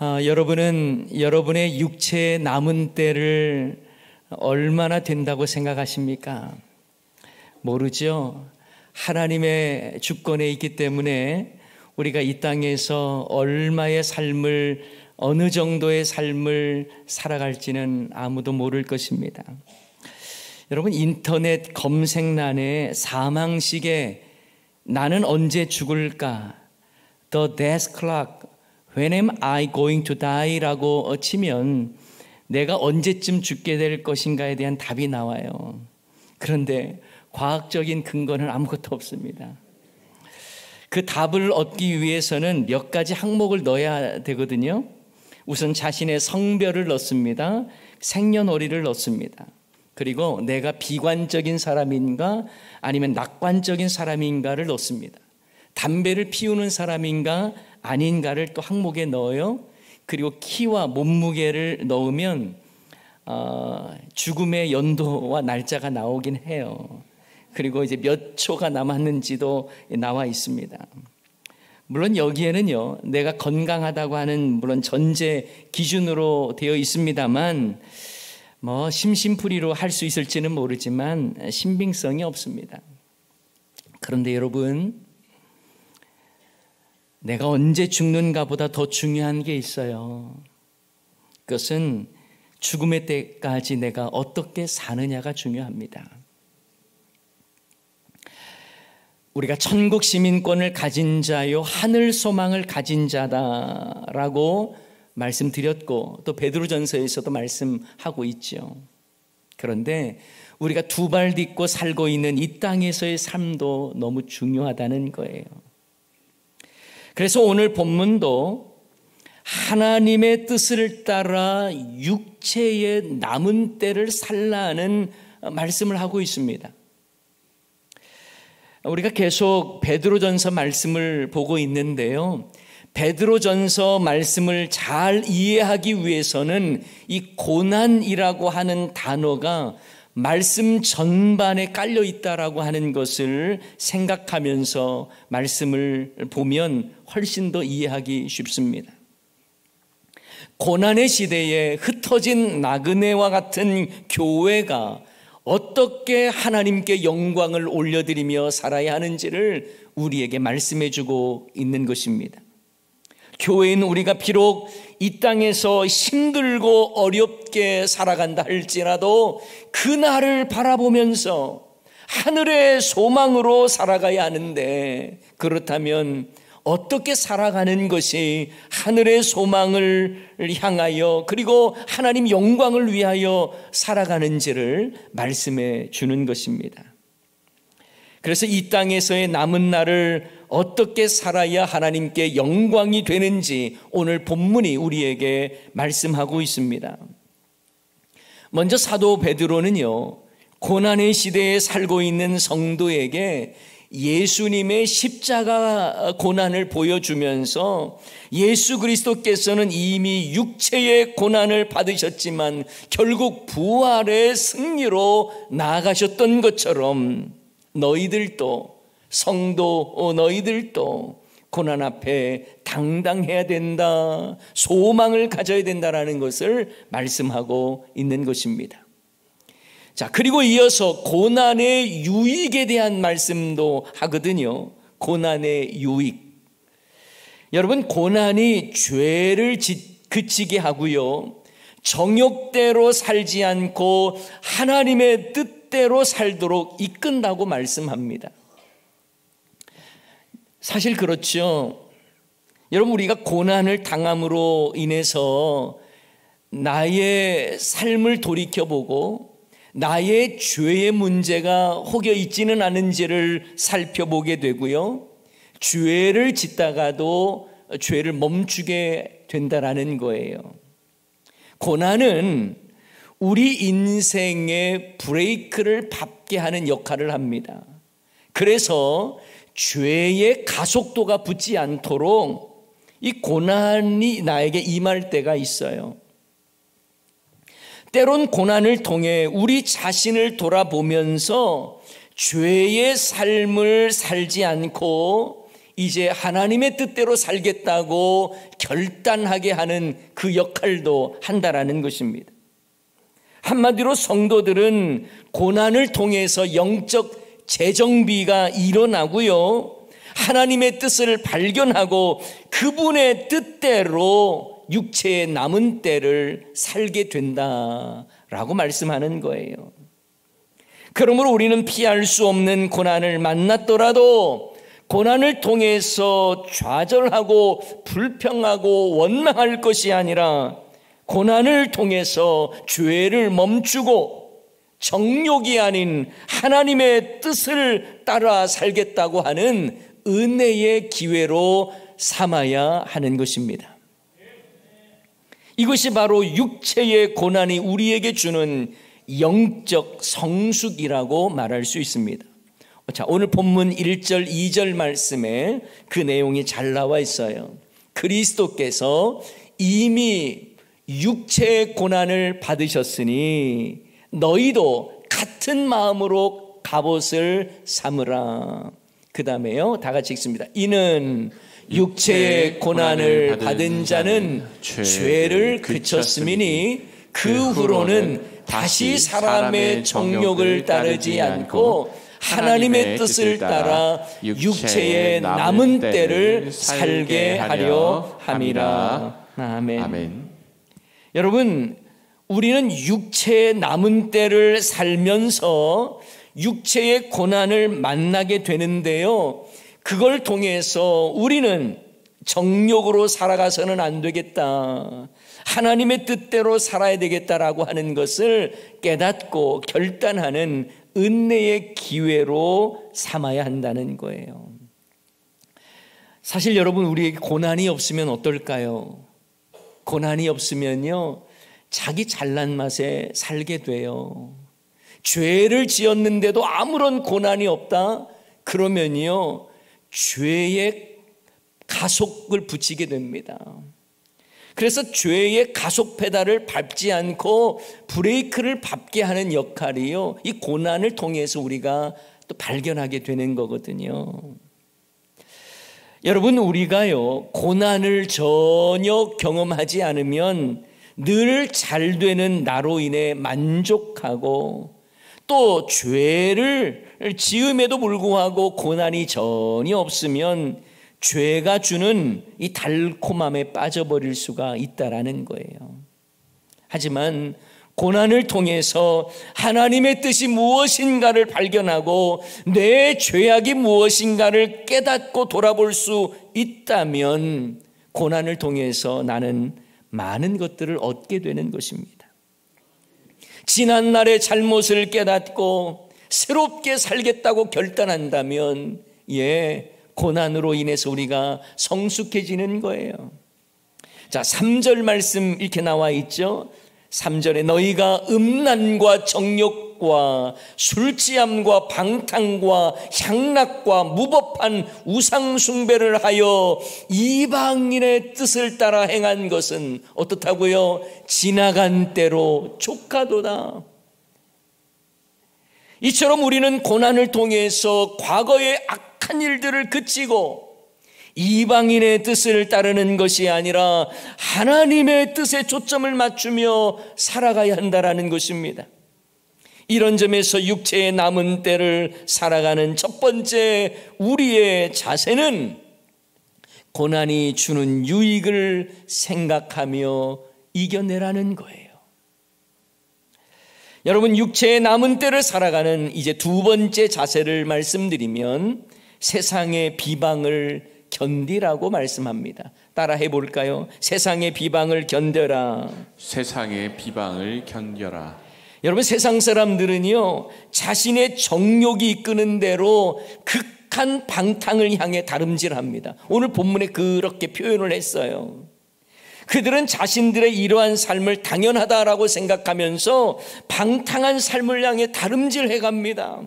여러분은 여러분의 육체의 남은 때를 얼마나 된다고 생각하십니까? 모르죠. 하나님의 주권에 있기 때문에 우리가 이 땅에서 얼마의 삶을, 어느 정도의 삶을 살아갈지는 아무도 모를 것입니다. 여러분, 인터넷 검색란에 사망시계 나는 언제 죽을까? The death clock, when am I going to die? 라고 치면 내가 언제쯤 죽게 될 것인가에 대한 답이 나와요. 그런데 과학적인 근거는 아무것도 없습니다. 그 답을 얻기 위해서는 몇 가지 항목을 넣어야 되거든요. 우선 자신의 성별을 넣습니다. 생년월일을 넣습니다. 그리고 내가 비관적인 사람인가 아니면 낙관적인 사람인가를 넣습니다. 담배를 피우는 사람인가 아닌가를 또 항목에 넣어요. 그리고 키와 몸무게를 넣으면 죽음의 연도와 날짜가 나오긴 해요. 그리고 이제 몇 초가 남았는지도 나와 있습니다. 물론 여기에는요, 내가 건강하다고 하는 물론 전제 기준으로 되어 있습니다만 심심풀이로 할 수 있을지는 모르지만 신빙성이 없습니다. 그런데 여러분, 내가 언제 죽는가보다 더 중요한 게 있어요. 그것은 죽음의 때까지 내가 어떻게 사느냐가 중요합니다. 우리가 천국 시민권을 가진 자요 하늘 소망을 가진 자다라고 말씀드렸고 또 베드로전서에서도 말씀하고 있죠. 그런데 우리가 두 발 딛고 살고 있는 이 땅에서의 삶도 너무 중요하다는 거예요. 그래서 오늘 본문도 하나님의 뜻을 따라 육체의 남은 때를 살라는 말씀을 하고 있습니다. 우리가 계속 베드로전서 말씀을 보고 있는데요. 베드로전서 말씀을 잘 이해하기 위해서는 이 고난이라고 하는 단어가 말씀 전반에 깔려 있다라고 하는 것을 생각하면서 말씀을 보면 훨씬 더 이해하기 쉽습니다. 고난의 시대에 흩어진 나그네와 같은 교회가 어떻게 하나님께 영광을 올려드리며 살아야 하는지를 우리에게 말씀해 주고 있는 것입니다. 교회인 우리가 비록 이 땅에서 힘들고 어렵게 살아간다 할지라도 그날을 바라보면서 하늘의 소망으로 살아가야 하는데, 그렇다면 어떻게 살아가는 것이 하늘의 소망을 향하여 그리고 하나님 영광을 위하여 살아가는지를 말씀해 주는 것입니다. 그래서 이 땅에서의 남은 날을 어떻게 살아야 하나님께 영광이 되는지 오늘 본문이 우리에게 말씀하고 있습니다. 먼저 사도 베드로는요, 고난의 시대에 살고 있는 성도에게 예수님의 십자가 고난을 보여주면서 예수 그리스도께서는 이미 육체의 고난을 받으셨지만 결국 부활의 승리로 나아가셨던 것처럼 너희들도, 성도 너희들도 고난 앞에 당당해야 된다, 소망을 가져야 된다라는 것을 말씀하고 있는 것입니다. 자, 그리고 이어서 고난의 유익에 대한 말씀도 하거든요. 고난의 유익. 여러분, 고난이 죄를 그치게 하고요, 정욕대로 살지 않고 하나님의 뜻대로 살도록 이끈다고 말씀합니다. 사실 그렇죠. 여러분, 우리가 고난을 당함으로 인해서 나의 삶을 돌이켜보고 나의 죄의 문제가 혹여 있지는 않은지를 살펴보게 되고요, 죄를 짓다가도 죄를 멈추게 된다라는 거예요. 고난은 우리 인생의 브레이크를 밟게 하는 역할을 합니다. 그래서 죄의 가속도가 붙지 않도록 이 고난이 나에게 임할 때가 있어요. 때론 고난을 통해 우리 자신을 돌아보면서 죄의 삶을 살지 않고 이제 하나님의 뜻대로 살겠다고 결단하게 하는 그 역할도 한다라는 것입니다. 한마디로 성도들은 고난을 통해서 영적 재정비가 일어나고요, 하나님의 뜻을 발견하고 그분의 뜻대로 육체의 남은 때를 살게 된다라고 말씀하는 거예요. 그러므로 우리는 피할 수 없는 고난을 만났더라도 고난을 통해서 좌절하고 불평하고 원망할 것이 아니라 고난을 통해서 죄를 멈추고 정욕이 아닌 하나님의 뜻을 따라 살겠다고 하는 은혜의 기회로 삼아야 하는 것입니다. 이것이 바로 육체의 고난이 우리에게 주는 영적 성숙이라고 말할 수 있습니다. 자, 오늘 본문 1절 2절 말씀에 그 내용이 잘 나와 있어요. 그리스도께서 이미 육체의 고난을 받으셨으니 너희도 같은 마음으로 갑옷을 삼으라. 그 다음에요, 다 같이 읽습니다. 이는 육체의 고난을 받은 자는 죄를 그쳤음이니 그 후로는 다시 사람의 정욕을 따르지 않고 하나님의 뜻을 따라 육체의 남은 때를 살게 하려 함이라. 아멘. 아멘. 여러분, 우리는 육체의 남은 때를 살면서 육체의 고난을 만나게 되는데요, 그걸 통해서 우리는 정욕으로 살아가서는 안 되겠다, 하나님의 뜻대로 살아야 되겠다라고 하는 것을 깨닫고 결단하는 은혜의 기회로 삼아야 한다는 거예요. 사실 여러분, 우리에게 고난이 없으면 어떨까요? 고난이 없으면요, 자기 잘난 맛에 살게 돼요. 죄를 지었는데도 아무런 고난이 없다? 그러면요, 죄의 가속을 붙이게 됩니다. 그래서 죄의 가속 페달을 밟지 않고 브레이크를 밟게 하는 역할이요, 이 고난을 통해서 우리가 또 발견하게 되는 거거든요. 여러분, 우리가요, 고난을 전혀 경험하지 않으면 늘 잘 되는 나로 인해 만족하고, 또 죄를 지음에도 불구하고 고난이 전혀 없으면 죄가 주는 이 달콤함에 빠져버릴 수가 있다라는 거예요. 하지만 고난을 통해서 하나님의 뜻이 무엇인가를 발견하고 내 죄악이 무엇인가를 깨닫고 돌아볼 수 있다면 고난을 통해서 나는 많은 것들을 얻게 되는 것입니다. 지난날의 잘못을 깨닫고 새롭게 살겠다고 결단한다면, 고난으로 인해서 우리가 성숙해지는 거예요. 자, 3절 말씀 이렇게 나와 있죠. 3절에 너희가 음란과 정욕과 술취함과 방탕과 향락과 무법한 우상숭배를 하여 이방인의 뜻을 따라 행한 것은 어떻다고요? 지나간 때로 족하도다. 이처럼 우리는 고난을 통해서 과거의 악한 일들을 그치고 이방인의 뜻을 따르는 것이 아니라 하나님의 뜻에 초점을 맞추며 살아가야 한다라는 것입니다. 이런 점에서 육체의 남은 때를 살아가는 첫 번째 우리의 자세는 고난이 주는 유익을 생각하며 이겨내라는 거예요. 여러분, 육체의 남은 때를 살아가는 이제 두 번째 자세를 말씀드리면 세상의 비방을 견디라고 말씀합니다. 따라 해볼까요? 세상의 비방을 견뎌라. 세상의 비방을 견뎌라. 여러분, 세상 사람들은요, 자신의 정욕이 이끄는 대로 극한 방탕을 향해 다름질합니다. 오늘 본문에 그렇게 표현을 했어요. 그들은 자신들의 이러한 삶을 당연하다라고 생각하면서 방탕한 삶을 향해 다름질해 갑니다.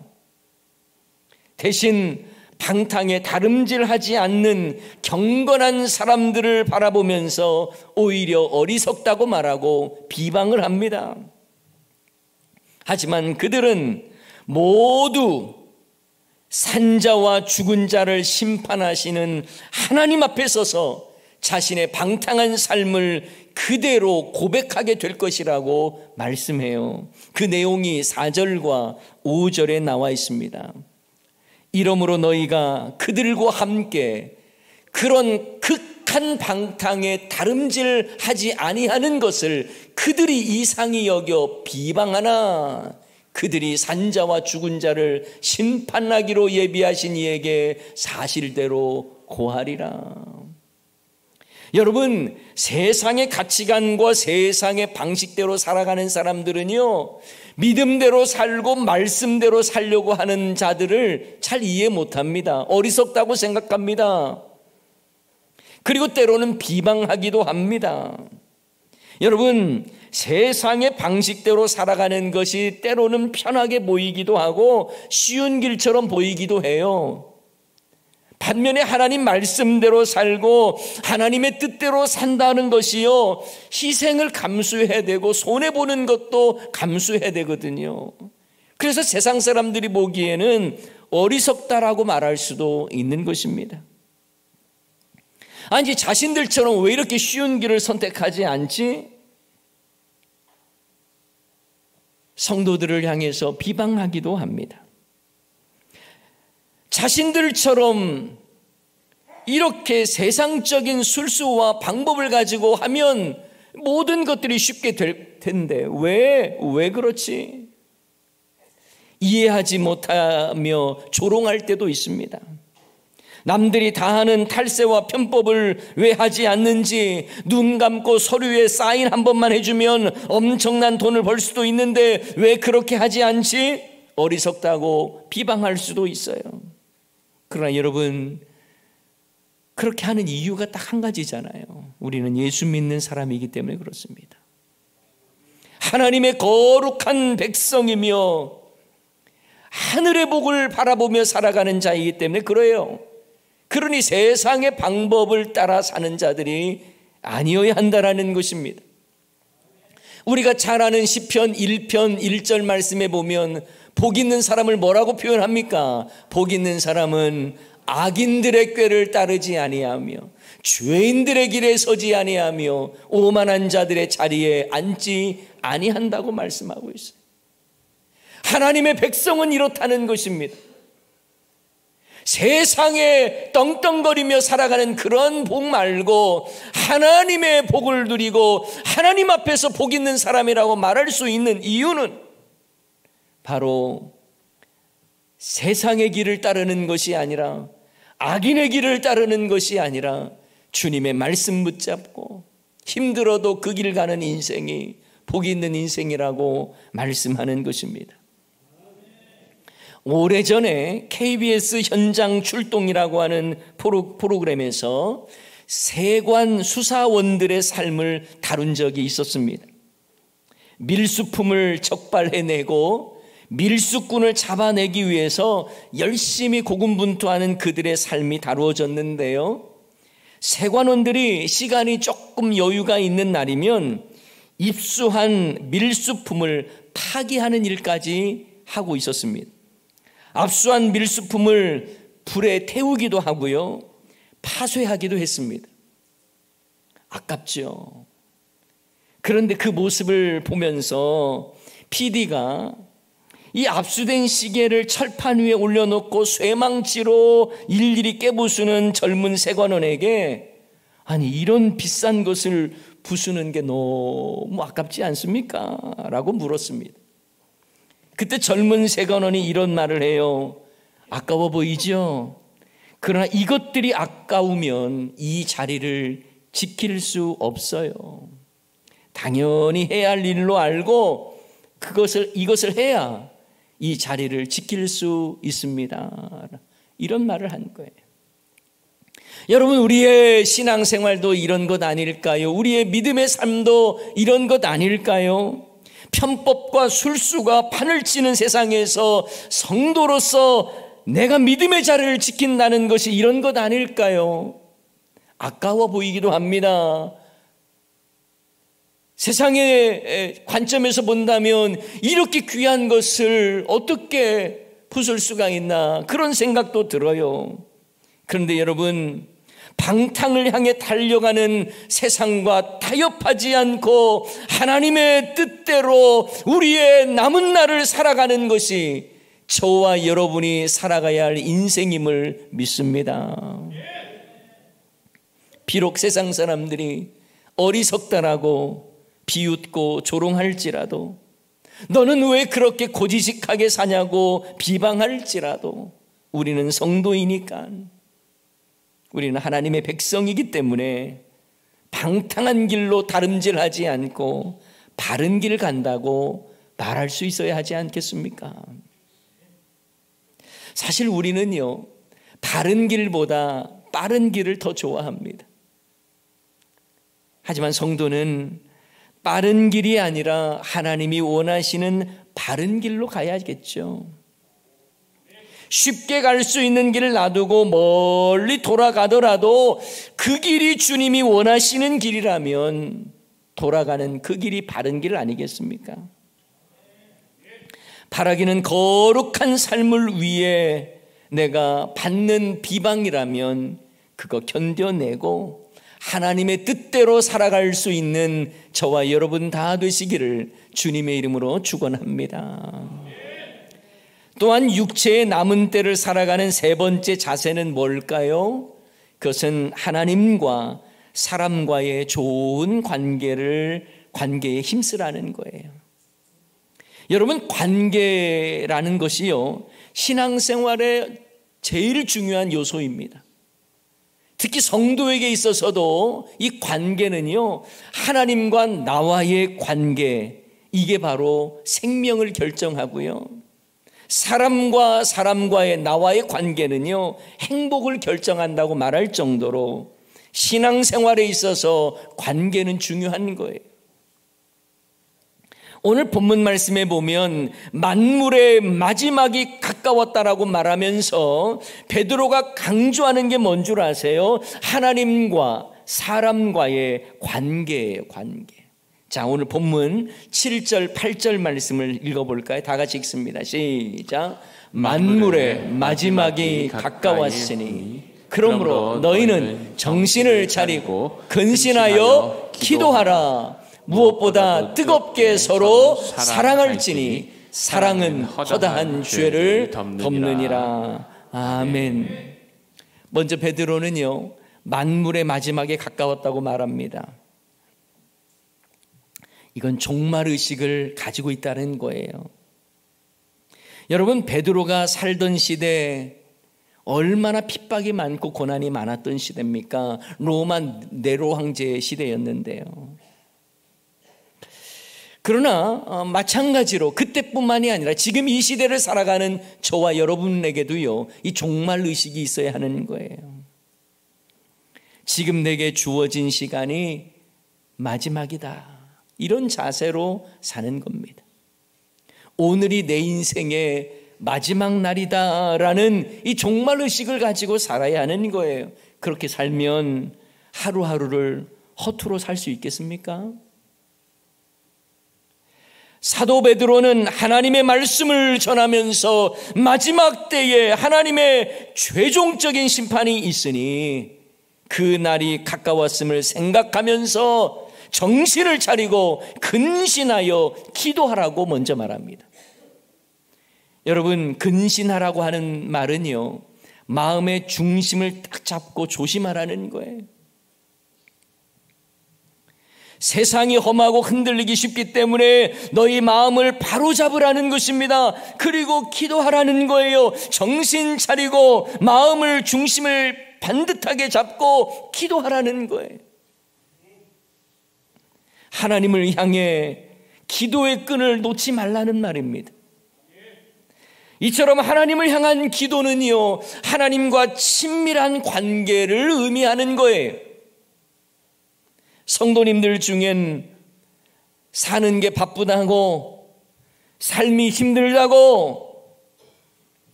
대신 방탕에 다름질하지 않는 경건한 사람들을 바라보면서 오히려 어리석다고 말하고 비방을 합니다. 하지만 그들은 모두 산자와 죽은 자를 심판하시는 하나님 앞에 서서 자신의 방탕한 삶을 그대로 고백하게 될 것이라고 말씀해요. 그 내용이 4절과 5절에 나와 있습니다. 이러므로 너희가 그들과 함께 그런 극한 방탕에 다름질하지 아니하는 것을 그들이 이상히 여겨 비방하나 그들이 산자와 죽은 자를 심판하기로 예비하신 이에게 사실대로 고하리라. 여러분, 세상의 가치관과 세상의 방식대로 살아가는 사람들은요, 믿음대로 살고 말씀대로 살려고 하는 자들을 잘 이해 못합니다. 어리석다고 생각합니다. 그리고 때로는 비방하기도 합니다. 여러분, 세상의 방식대로 살아가는 것이 때로는 편하게 보이기도 하고 쉬운 길처럼 보이기도 해요. 반면에 하나님 말씀대로 살고 하나님의 뜻대로 산다는 것이요, 희생을 감수해야 되고 손해보는 것도 감수해야 되거든요. 그래서 세상 사람들이 보기에는 어리석다라고 말할 수도 있는 것입니다. 아니, 자신들처럼 왜 이렇게 쉬운 길을 선택하지 않지? 성도들을 향해서 비방하기도 합니다. 자신들처럼 이렇게 세상적인 술수와 방법을 가지고 하면 모든 것들이 쉽게 될 텐데 왜 그렇지? 이해하지 못하며 조롱할 때도 있습니다. 남들이 다 하는 탈세와 편법을 왜 하지 않는지, 눈 감고 서류에 사인 한 번만 해주면 엄청난 돈을 벌 수도 있는데 왜 그렇게 하지 않지? 어리석다고 비방할 수도 있어요. 그러나 여러분, 그렇게 하는 이유가 딱 한 가지잖아요. 우리는 예수 믿는 사람이기 때문에 그렇습니다. 하나님의 거룩한 백성이며 하늘의 복을 바라보며 살아가는 자이기 때문에 그래요. 그러니 세상의 방법을 따라 사는 자들이 아니어야 한다는 것입니다. 우리가 잘 아는 시편 1편 1절 말씀에 보면 복 있는 사람을 뭐라고 표현합니까? 복 있는 사람은 악인들의 꾀를 따르지 아니하며 죄인들의 길에 서지 아니하며 오만한 자들의 자리에 앉지 아니한다고 말씀하고 있어요. 하나님의 백성은 이렇다는 것입니다. 세상에 떵떵거리며 살아가는 그런 복 말고 하나님의 복을 누리고 하나님 앞에서 복 있는 사람이라고 말할 수 있는 이유는 바로 세상의 길을 따르는 것이 아니라, 악인의 길을 따르는 것이 아니라 주님의 말씀 붙잡고 힘들어도 그 길 가는 인생이 복 있는 인생이라고 말씀하는 것입니다. 오래전에 KBS 현장 출동이라고 하는 프로그램에서 세관 수사원들의 삶을 다룬 적이 있었습니다. 밀수품을 적발해내고 밀수꾼을 잡아내기 위해서 열심히 고군분투하는 그들의 삶이 다루어졌는데요, 세관원들이 시간이 조금 여유가 있는 날이면 입수한 밀수품을 파기하는 일까지 하고 있었습니다. 압수한 밀수품을 불에 태우기도 하고요, 파쇄하기도 했습니다. 아깝죠. 그런데 그 모습을 보면서 PD가 이 압수된 시계를 철판 위에 올려놓고 쇠망치로 일일이 깨부수는 젊은 세관원에게, 아니 이런 비싼 것을 부수는 게 너무 아깝지 않습니까? 라고 물었습니다. 그때 젊은 세관원이 이런 말을 해요. 아까워 보이죠? 그러나 이것들이 아까우면 이 자리를 지킬 수 없어요. 당연히 해야 할 일로 알고 이것을 해야 이 자리를 지킬 수 있습니다. 이런 말을 한 거예요. 여러분, 우리의 신앙생활도 이런 것 아닐까요? 우리의 믿음의 삶도 이런 것 아닐까요? 편법과 술수가 판을 치는 세상에서 성도로서 내가 믿음의 자리를 지킨다는 것이 이런 것 아닐까요? 아까워 보이기도 합니다. 세상의 관점에서 본다면 이렇게 귀한 것을 어떻게 부술 수가 있나 그런 생각도 들어요. 그런데 여러분, 방탕을 향해 달려가는 세상과 타협하지 않고 하나님의 뜻대로 우리의 남은 날을 살아가는 것이 저와 여러분이 살아가야 할 인생임을 믿습니다. 비록 세상 사람들이 어리석다라고 비웃고 조롱할지라도, 너는 왜 그렇게 고지식하게 사냐고 비방할지라도, 우리는 성도이니까, 우리는 하나님의 백성이기 때문에 방탕한 길로 다름질하지 않고 바른 길 간다고 말할 수 있어야 하지 않겠습니까? 사실 우리는요, 바른 길보다 빠른 길을 더 좋아합니다. 하지만 성도는 빠른 길이 아니라 하나님이 원하시는 바른 길로 가야겠죠. 쉽게 갈 수 있는 길을 놔두고 멀리 돌아가더라도 그 길이 주님이 원하시는 길이라면 돌아가는 그 길이 바른 길 아니겠습니까? 바라기는 거룩한 삶을 위해 내가 받는 비방이라면 그거 견뎌내고 하나님의 뜻대로 살아갈 수 있는 저와 여러분 다 되시기를 주님의 이름으로 축원합니다. 또한 육체의 남은 때를 살아가는 세 번째 자세는 뭘까요? 그것은 하나님과 사람과의 좋은 관계에 힘쓰라는 거예요. 여러분, 관계라는 것이요, 신앙생활의 제일 중요한 요소입니다. 특히 성도에게 있어서도 이 관계는요, 하나님과 나와의 관계, 이게 바로 생명을 결정하고요, 사람과 사람과의 나와의 관계는요, 행복을 결정한다고 말할 정도로 신앙생활에 있어서 관계는 중요한 거예요. 오늘 본문 말씀에 보면 만물의 마지막이 가까웠다라고 말하면서 베드로가 강조하는 게 뭔 줄 아세요? 하나님과 사람과의 관계예요, 관계. 자, 오늘 본문 7절, 8절 말씀을 읽어볼까요? 다 같이 읽습니다. 시작. 만물의 마지막이 가까웠으니 그러므로 너희는 정신을 차리고 근신하여 기도하라. 무엇보다 뜨겁게 서로 사랑할지니 사랑은 허다한 죄를 덮느니라. 아멘. 먼저 베드로는요, 만물의 마지막에 가까웠다고 말합니다. 이건 종말의식을 가지고 있다는 거예요. 여러분, 베드로가 살던 시대 얼마나 핍박이 많고 고난이 많았던 시대입니까? 로마 네로 황제의 시대였는데요. 그러나 마찬가지로 그때뿐만이 아니라 지금 이 시대를 살아가는 저와 여러분에게도요, 이 종말의식이 있어야 하는 거예요. 지금 내게 주어진 시간이 마지막이다, 이런 자세로 사는 겁니다. 오늘이 내 인생의 마지막 날이다라는 이 종말의식을 가지고 살아야 하는 거예요. 그렇게 살면 하루하루를 허투루 살 수 있겠습니까? 사도 베드로는 하나님의 말씀을 전하면서 마지막 때에 하나님의 최종적인 심판이 있으니 그 날이 가까웠음을 생각하면서 정신을 차리고 근신하여 기도하라고 먼저 말합니다. 여러분, 근신하라고 하는 말은요, 마음의 중심을 딱 잡고 조심하라는 거예요. 세상이 험하고 흔들리기 쉽기 때문에 너희 마음을 바로잡으라는 것입니다. 그리고 기도하라는 거예요. 정신 차리고 마음을 중심을 반듯하게 잡고 기도하라는 거예요. 하나님을 향해 기도의 끈을 놓지 말라는 말입니다. 이처럼 하나님을 향한 기도는요, 하나님과 친밀한 관계를 의미하는 거예요. 성도님들 중엔 사는 게 바쁘다고, 삶이 힘들다고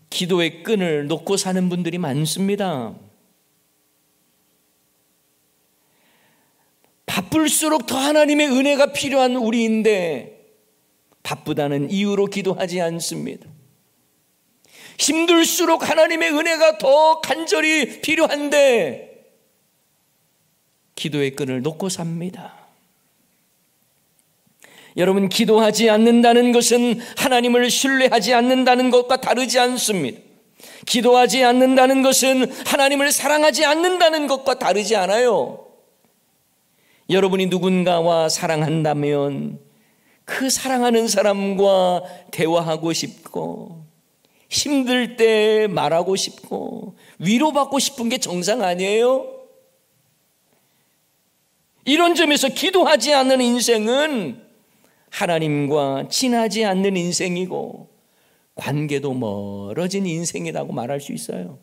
기도의 끈을 놓고 사는 분들이 많습니다. 바쁠수록 더 하나님의 은혜가 필요한 우리인데 바쁘다는 이유로 기도하지 않습니다. 힘들수록 하나님의 은혜가 더 간절히 필요한데 기도의 끈을 놓고 삽니다. 여러분, 기도하지 않는다는 것은 하나님을 신뢰하지 않는다는 것과 다르지 않습니다. 기도하지 않는다는 것은 하나님을 사랑하지 않는다는 것과 다르지 않아요. 여러분이 누군가와 사랑한다면 그 사랑하는 사람과 대화하고 싶고 힘들 때 말하고 싶고 위로받고 싶은 게 정상 아니에요? 이런 점에서 기도하지 않는 인생은 하나님과 친하지 않는 인생이고 관계도 멀어진 인생이라고 말할 수 있어요.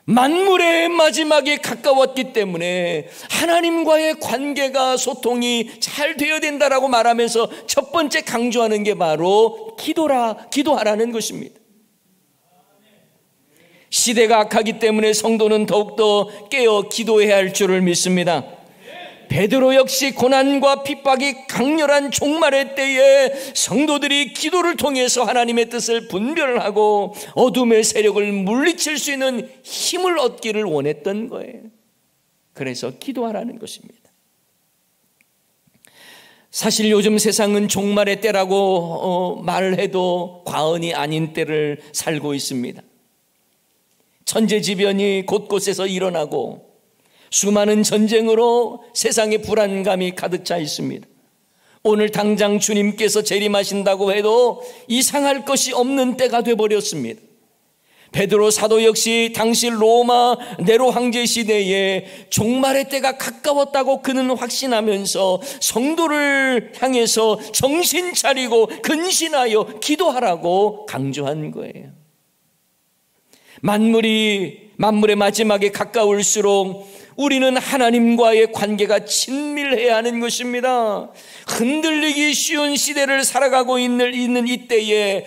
만물의 마지막에 가까웠기 때문에 하나님과의 관계가 소통이 잘 되어야 된다라고 말하면서 첫 번째 강조하는 게 바로 기도하라는 것입니다. 시대가 악하기 때문에 성도는 더욱더 깨어 기도해야 할 줄을 믿습니다. 베드로 역시 고난과 핍박이 강렬한 종말의 때에 성도들이 기도를 통해서 하나님의 뜻을 분별하고 어둠의 세력을 물리칠 수 있는 힘을 얻기를 원했던 거예요. 그래서 기도하라는 것입니다. 사실 요즘 세상은 종말의 때라고 말을 해도 과언이 아닌 때를 살고 있습니다. 천재지변이 곳곳에서 일어나고 수많은 전쟁으로 세상에 불안감이 가득 차 있습니다. 오늘 당장 주님께서 재림하신다고 해도 이상할 것이 없는 때가 되어버렸습니다. 베드로 사도 역시 당시 로마 네로 황제 시대에 종말의 때가 가까웠다고 그는 확신하면서 성도를 향해서 정신 차리고 근신하여 기도하라고 강조한 거예요. 만물의 마지막에 가까울수록 우리는 하나님과의 관계가 친밀해야 하는 것입니다. 흔들리기 쉬운 시대를 살아가고 있는 이때에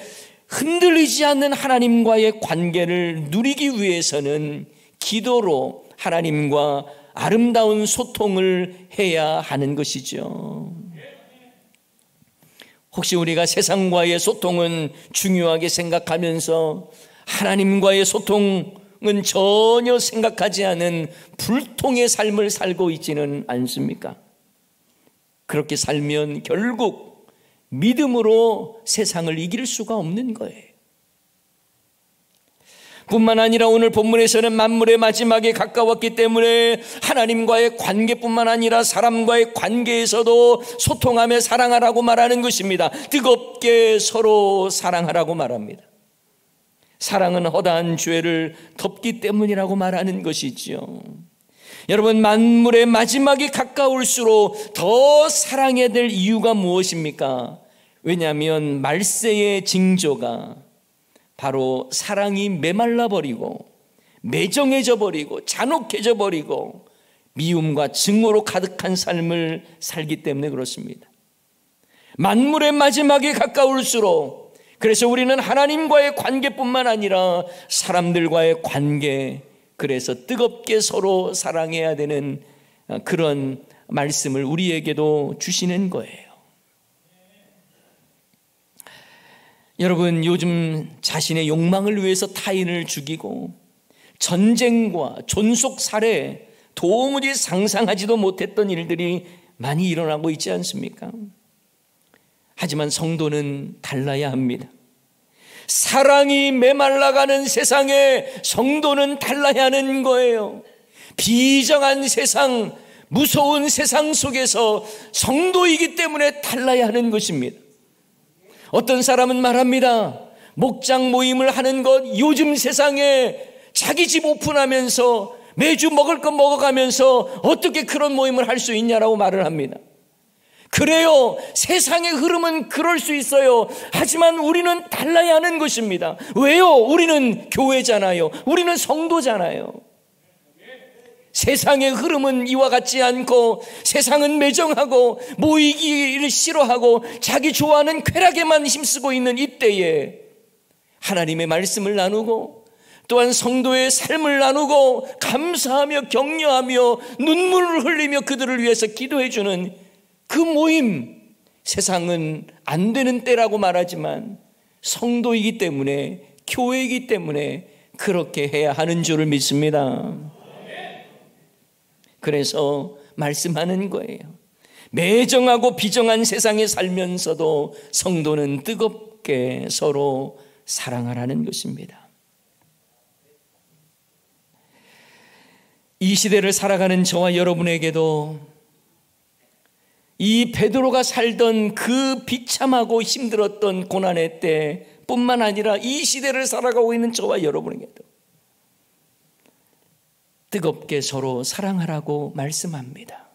흔들리지 않는 하나님과의 관계를 누리기 위해서는 기도로 하나님과 아름다운 소통을 해야 하는 것이죠. 혹시 우리가 세상과의 소통은 중요하게 생각하면서 하나님과의 소통은 전혀 생각하지 않은 불통의 삶을 살고 있지는 않습니까? 그렇게 살면 결국 믿음으로 세상을 이길 수가 없는 거예요. 뿐만 아니라 오늘 본문에서는 만물의 마지막에 가까웠기 때문에 하나님과의 관계뿐만 아니라 사람과의 관계에서도 소통하며 사랑하라고 말하는 것입니다. 뜨겁게 서로 사랑하라고 말합니다. 사랑은 허다한 죄를 덮기 때문이라고 말하는 것이지요. 여러분, 만물의 마지막이 가까울수록 더 사랑해야 될 이유가 무엇입니까? 왜냐하면 말세의 징조가 바로 사랑이 메말라 버리고 매정해져 버리고 잔혹해져 버리고 미움과 증오로 가득한 삶을 살기 때문에 그렇습니다. 만물의 마지막이 가까울수록, 그래서 우리는 하나님과의 관계뿐만 아니라 사람들과의 관계, 그래서 뜨겁게 서로 사랑해야 되는 그런 말씀을 우리에게도 주시는 거예요. 여러분, 요즘 자신의 욕망을 위해서 타인을 죽이고 전쟁과 존속 살해, 도무지 상상하지도 못했던 일들이 많이 일어나고 있지 않습니까? 하지만 성도는 달라야 합니다. 사랑이 메말라가는 세상에 성도는 달라야 하는 거예요. 비정한 세상, 무서운 세상 속에서 성도이기 때문에 달라야 하는 것입니다. 어떤 사람은 말합니다. 목장 모임을 하는 것, 요즘 세상에 자기 집 오픈하면서 매주 먹을 것 먹어가면서 어떻게 그런 모임을 할 수 있냐라고 말을 합니다. 그래요, 세상의 흐름은 그럴 수 있어요. 하지만 우리는 달라야 하는 것입니다. 왜요? 우리는 교회잖아요. 우리는 성도잖아요. 세상의 흐름은 이와 같지 않고, 세상은 매정하고 모이기를 싫어하고 자기 좋아하는 쾌락에만 힘쓰고 있는 이때에 하나님의 말씀을 나누고 또한 성도의 삶을 나누고 감사하며 격려하며 눈물을 흘리며 그들을 위해서 기도해 주는 그 모임, 세상은 안 되는 때라고 말하지만 성도이기 때문에, 교회이기 때문에 그렇게 해야 하는 줄을 믿습니다. 그래서 말씀하는 거예요. 매정하고 비정한 세상에 살면서도 성도는 뜨겁게 서로 사랑하라는 것입니다. 이 시대를 살아가는 저와 여러분에게도 이 베드로가 살던 그 비참하고 힘들었던 고난의 때뿐만 아니라 이 시대를 살아가고 있는 저와 여러분에게도 뜨겁게 서로 사랑하라고 말씀합니다.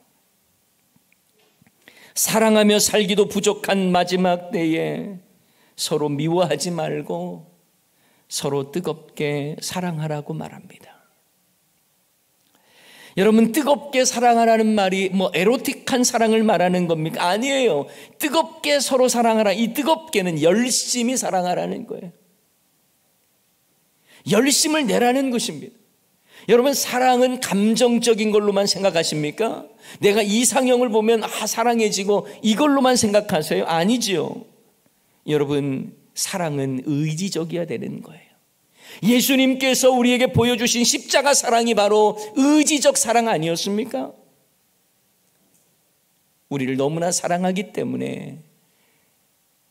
사랑하며 살기도 부족한 마지막 때에 서로 미워하지 말고 서로 뜨겁게 사랑하라고 말합니다. 여러분, 뜨겁게 사랑하라는 말이 에로틱한 사랑을 말하는 겁니까? 아니에요. 뜨겁게 서로 사랑하라. 이 뜨겁게는 열심히 사랑하라는 거예요. 열심을 내라는 것입니다. 여러분, 사랑은 감정적인 걸로만 생각하십니까? 내가 이상형을 보면 사랑해지고 이걸로만 생각하세요? 아니지요. 여러분, 사랑은 의지적이어야 되는 거예요. 예수님께서 우리에게 보여주신 십자가 사랑이 바로 의지적 사랑 아니었습니까? 우리를 너무나 사랑하기 때문에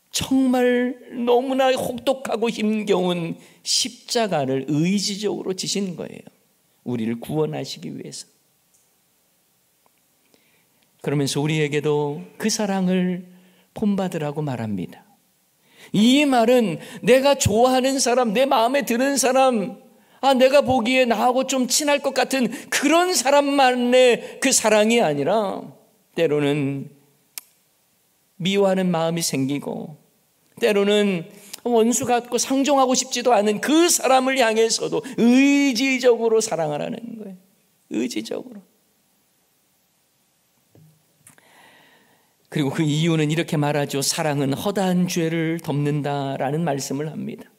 정말 너무나 혹독하고 힘겨운 십자가를 의지적으로 지신 거예요. 우리를 구원하시기 위해서. 그러면서 우리에게도 그 사랑을 본받으라고 말합니다. 이 말은 내가 좋아하는 사람, 내 마음에 드는 사람, 내가 보기에 나하고 좀 친할 것 같은 그런 사람만의 그 사랑이 아니라 때로는 미워하는 마음이 생기고 때로는 원수 같고 상종하고 싶지도 않은 그 사람을 향해서도 의지적으로 사랑하라는 거예요. 의지적으로. 그리고 그 이유는 이렇게 말하죠. 사랑은 허다한 죄를 덮는다라는 말씀을 합니다.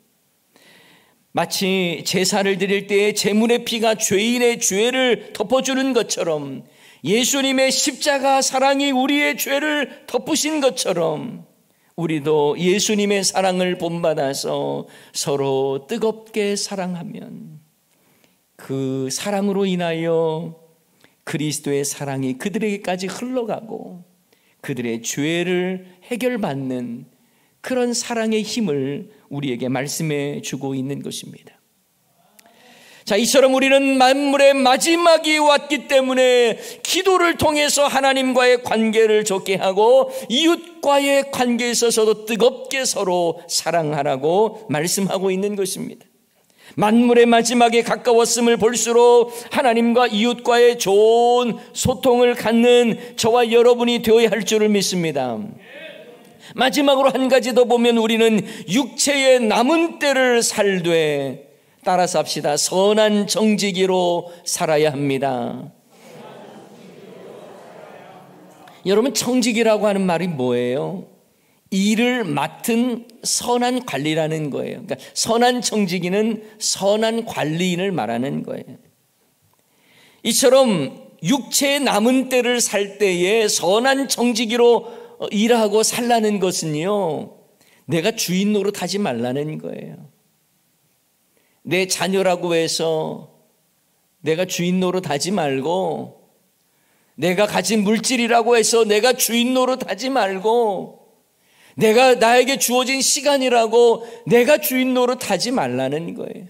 마치 제사를 드릴 때에 제물의 피가 죄인의 죄를 덮어주는 것처럼 예수님의 십자가 사랑이 우리의 죄를 덮으신 것처럼 우리도 예수님의 사랑을 본받아서 서로 뜨겁게 사랑하면 그 사랑으로 인하여 그리스도의 사랑이 그들에게까지 흘러가고 그들의 죄를 해결받는 그런 사랑의 힘을 우리에게 말씀해 주고 있는 것입니다. 자, 이처럼 우리는 만물의 마지막이 왔기 때문에 기도를 통해서 하나님과의 관계를 좋게 하고 이웃과의 관계에 있어서도 뜨겁게 서로 사랑하라고 말씀하고 있는 것입니다. 만물의 마지막에 가까웠음을 볼수록 하나님과 이웃과의 좋은 소통을 갖는 저와 여러분이 되어야 할 줄을 믿습니다. 마지막으로 한 가지 더 보면 우리는 육체의 남은 때를 살되 따라서 합시다. 선한 정직이로 살아야 합니다. 여러분, 정직이라고 하는 말이 뭐예요? 일을 맡은 선한 관리라는 거예요. 그러니까 선한 정직인은 선한 관리인을 말하는 거예요. 이처럼 육체의 남은 때를 살 때에 선한 정직이로 일하고 살라는 것은요, 내가 주인 노릇하지 말라는 거예요. 내 자녀라고 해서 내가 주인 노릇하지 말고, 내가 가진 물질이라고 해서 내가 주인 노릇하지 말고, 내가 나에게 주어진 시간이라고 내가 주인 노릇하지 말라는 거예요.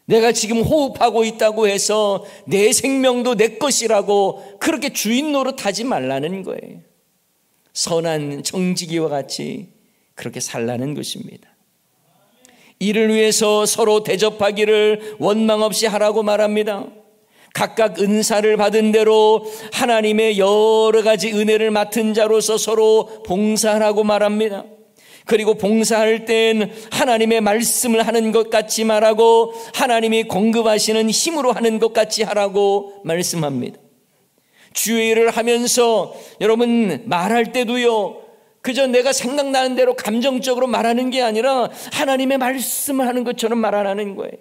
내가 지금 호흡하고 있다고 해서 내 생명도 내 것이라고 그렇게 주인 노릇하지 말라는 거예요. 선한 정직이와 같이 그렇게 살라는 것입니다. 이를 위해서 서로 대접하기를 원망 없이 하라고 말합니다. 각각 은사를 받은 대로 하나님의 여러 가지 은혜를 맡은 자로서 서로 봉사하라고 말합니다. 그리고 봉사할 땐 하나님의 말씀을 하는 것 같이 말하고 하나님이 공급하시는 힘으로 하는 것 같이 하라고 말씀합니다. 주의 일을 하면서 여러분 말할 때도요, 그저 내가 생각나는 대로 감정적으로 말하는 게 아니라 하나님의 말씀을 하는 것처럼 말하는 거예요.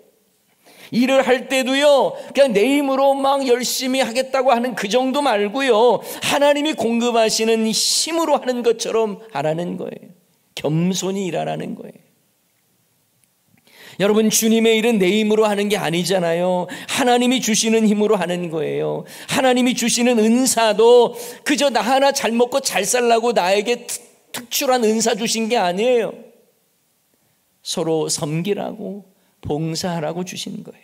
일을 할 때도요, 그냥 내 힘으로 막 열심히 하겠다고 하는 그 정도 말고요, 하나님이 공급하시는 힘으로 하는 것처럼 하라는 거예요. 겸손히 일하라는 거예요. 여러분, 주님의 일은 내 힘으로 하는 게 아니잖아요. 하나님이 주시는 힘으로 하는 거예요. 하나님이 주시는 은사도 그저 나 하나 잘 먹고 잘 살라고 나에게 특출한 은사 주신 게 아니에요. 서로 섬기라고, 봉사하라고 주신 거예요.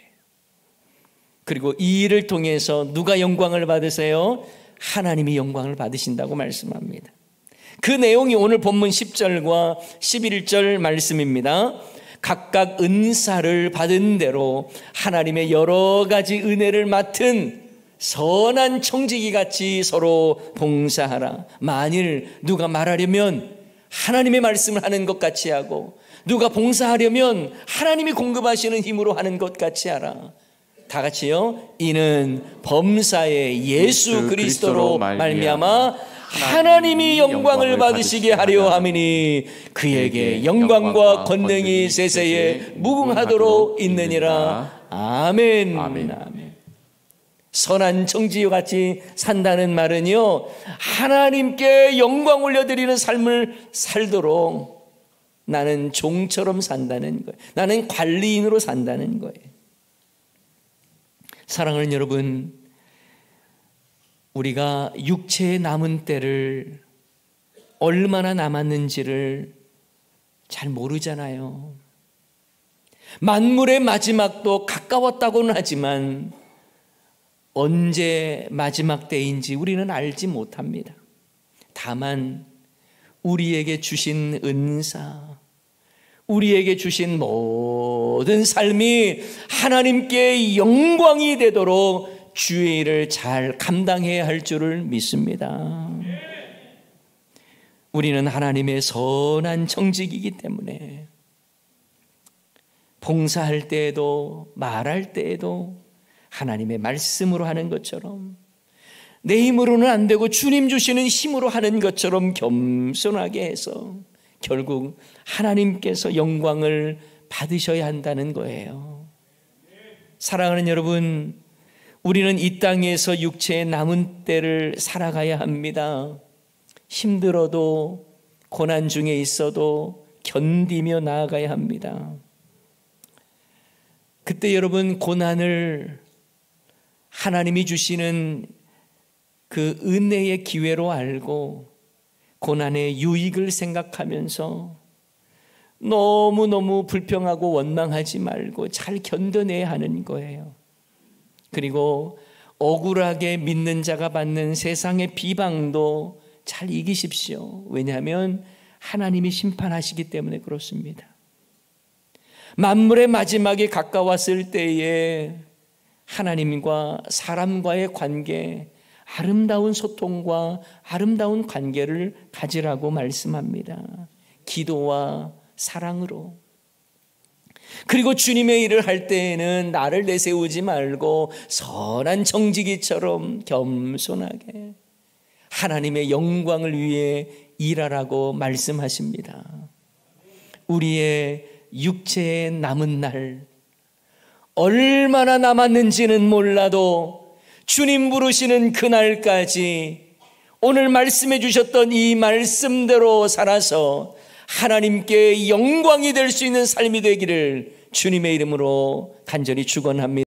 그리고 이 일을 통해서 누가 영광을 받으세요? 하나님이 영광을 받으신다고 말씀합니다. 그 내용이 오늘 본문 10절과 11절 말씀입니다. 각각 은사를 받은 대로 하나님의 여러 가지 은혜를 맡은 선한 청지기 같이 서로 봉사하라. 만일 누가 말하려면 하나님의 말씀을 하는 것 같이 하고, 누가 봉사하려면 하나님이 공급하시는 힘으로 하는 것 같이 하라. 다 같이요. 이는 범사의 예수 그리스도로 말미암아 하나님이 영광을 받으시게 하려 함이니 그에게 영광과 권능이 세세에 무궁하도록 있느니라. 아멘. 아멘. 선한 청지기같이 산다는 말은요, 하나님께 영광 올려드리는 삶을 살도록 나는 종처럼 산다는 거예요. 나는 관리인으로 산다는 거예요. 사랑하는 여러분, 우리가 육체의 남은 때를 얼마나 남았는지를 잘 모르잖아요. 만물의 마지막도 가까웠다고는 하지만 언제 마지막 때인지 우리는 알지 못합니다. 다만 우리에게 주신 은사, 우리에게 주신 모든 삶이 하나님께 영광이 되도록 주의 일을 잘 감당해야 할 줄을 믿습니다. 우리는 하나님의 선한 청지기이기 때문에 봉사할 때에도 말할 때에도 하나님의 말씀으로 하는 것처럼, 내 힘으로는 안 되고 주님 주시는 힘으로 하는 것처럼 겸손하게 해서 결국 하나님께서 영광을 받으셔야 한다는 거예요. 사랑하는 여러분, 우리는 이 땅에서 육체의 남은 때를 살아가야 합니다. 힘들어도 고난 중에 있어도 견디며 나아가야 합니다. 그때 여러분, 고난을 하나님이 주시는 그 은혜의 기회로 알고 고난의 유익을 생각하면서 너무너무 불평하고 원망하지 말고 잘 견뎌내야 하는 거예요. 그리고 억울하게 믿는 자가 받는 세상의 비방도 잘 이기십시오. 왜냐하면 하나님이 심판하시기 때문에 그렇습니다. 만물의 마지막이 가까웠을 때에 하나님과 사람과의 관계, 아름다운 소통과 아름다운 관계를 가지라고 말씀합니다. 기도와 사랑으로. 그리고 주님의 일을 할 때에는 나를 내세우지 말고 선한 청지기처럼 겸손하게 하나님의 영광을 위해 일하라고 말씀하십니다. 우리의 육체의 남은 날, 얼마나 남았는지는 몰라도 주님 부르시는 그날까지 오늘 말씀해 주셨던 이 말씀대로 살아서 하나님께 영광이 될 수 있는 삶이 되기를 주님의 이름으로 간절히 축원합니다.